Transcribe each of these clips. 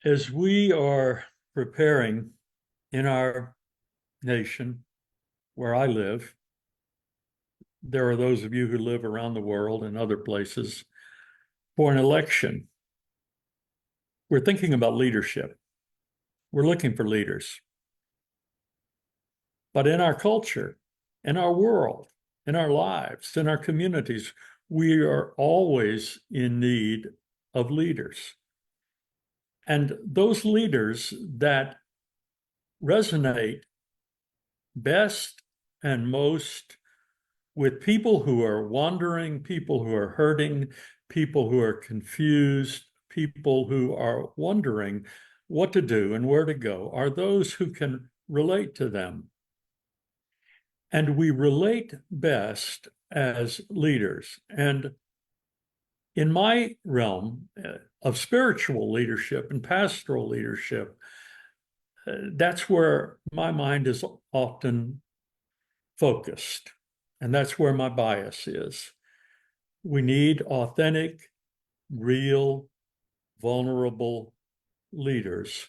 As we are preparing in our nation, where I live, there are those of you who live around the world and other places for an election. We're thinking about leadership. We're looking for leaders. But in our culture, in our world, in our lives, in our communities, we are always in need of leaders. And those leaders that resonate best and most with people who are wandering, people who are hurting, people who are confused, people who are wondering what to do and where to go, are those who can relate to them. And we relate best as leaders. And in my realm of spiritual leadership and pastoral leadership, that's where my mind is often focused. And that's where my bias is. We need authentic, real, vulnerable leaders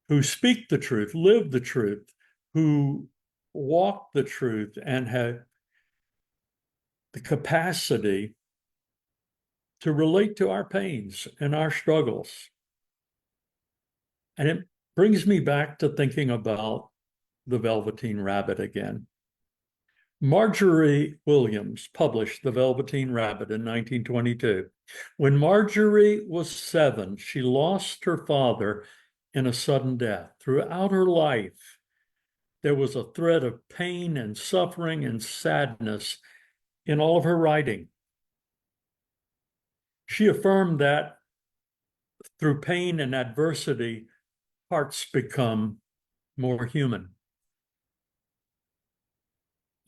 who speak the truth, live the truth, who walk the truth, and have the capacity to relate to our pains and our struggles. And it brings me back to thinking about the Velveteen Rabbit again. Marjorie Williams published The Velveteen Rabbit in 1922. When Marjorie was 7, she lost her father in a sudden death. Throughout her life, there was a thread of pain and suffering and sadness in all of her writing. She affirmed that through pain and adversity, hearts become more human.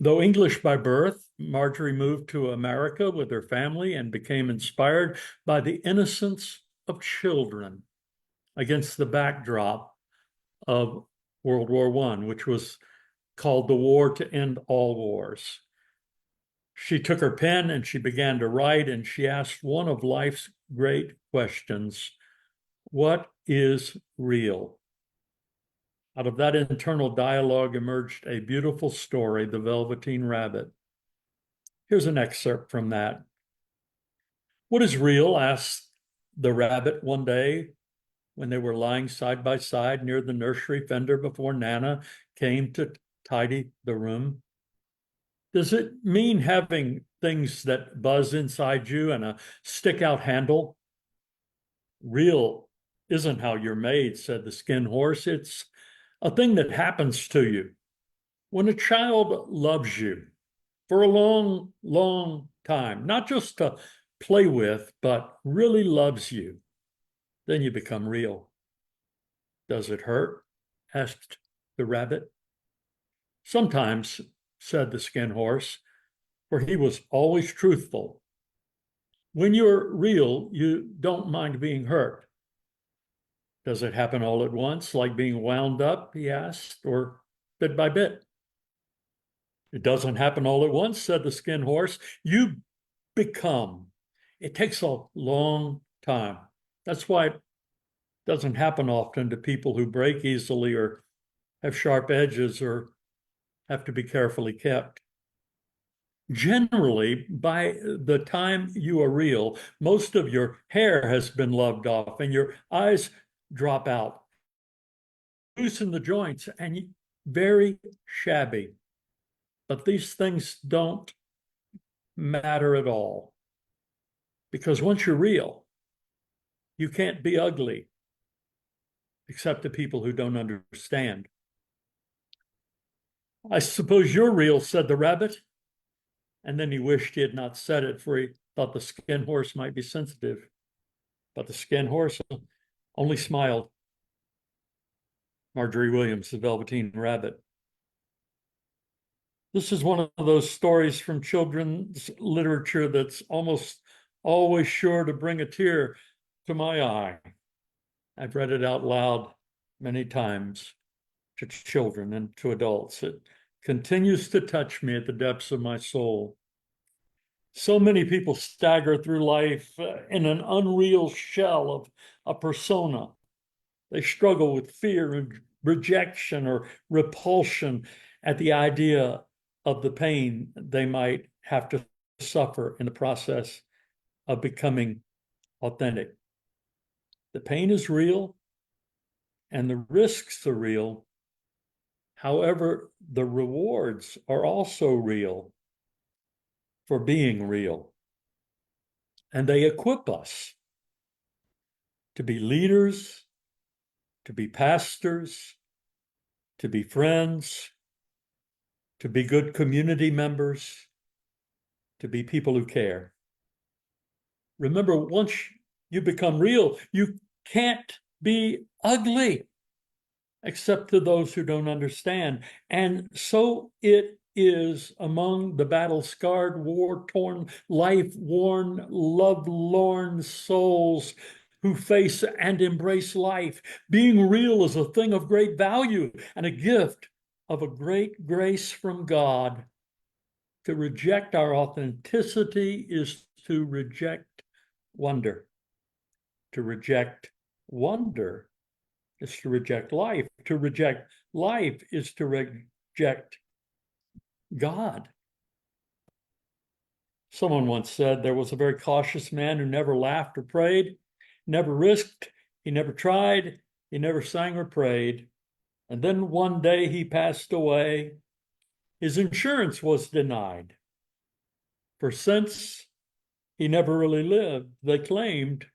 Though English by birth, Marjorie moved to America with her family and became inspired by the innocence of children against the backdrop of World War I, which was called the war to end all wars. She took her pen and she began to write, and she asked one of life's great questions: what is real? Out of that internal dialogue emerged a beautiful story, The Velveteen Rabbit. Here's an excerpt from that. What is real? Asked the rabbit one day when they were lying side by side near the nursery fender before Nana came to tidy the room. Does it mean having things that buzz inside you and a stick-out handle? Real isn't how you're made, said the skin horse. It's a thing that happens to you. When a child loves you for a long, long time, not just to play with, but really loves you, then you become real. Does it hurt? Asked the rabbit. Sometimes, said the skin horse, for he was always truthful. When you're real, you don't mind being hurt. Does it happen all at once, like being wound up, he asked, or bit by bit? It doesn't happen all at once, said the skin horse. You become. It takes a long time. That's why it doesn't happen often to people who break easily or have sharp edges or have to be carefully kept. Generally, by the time you are real, most of your hair has been loved off and your eyes drop out, loosen the joints, and very shabby. But these things don't matter at all, because once you're real, you can't be ugly, except to people who don't understand. I suppose you're real, said the rabbit. And then he wished he had not said it, for he thought the skin horse might be sensitive. But the skin horse only smiled. Marjorie Williams, The Velveteen Rabbit. This is one of those stories from children's literature that's almost always sure to bring a tear to my eye. I've read it out loud many times to children and to adults. It continues to touch me at the depths of my soul. So many people stagger through life in an unreal shell of a persona, They struggle with fear and rejection or repulsion at the idea of the pain they might have to suffer in the process of becoming authentic. The pain is real and the risks are real. However, the rewards are also real for being real. And they equip us to be leaders, to be pastors, to be friends, to be good community members, to be people who care. Remember, once you become real, you can't be ugly except to those who don't understand. And so it is among the battle-scarred, war-torn, life-worn, love-lorn souls who face and embrace life. Being real is a thing of great value and a gift of a great grace from God. To reject our authenticity is to reject wonder. To reject wonder is to reject life. To reject life is to reject God. Someone once said there was a very cautious man who never laughed or prayed, never risked, he never tried, he never sang or prayed. And then one day he passed away. His insurance was denied. For since he never really lived, they claimed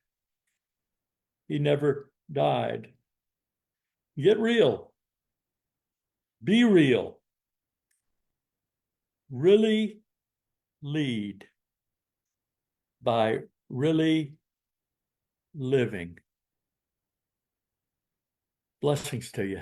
he never died. Get real. Be real. Really lead by really living. Blessings to you.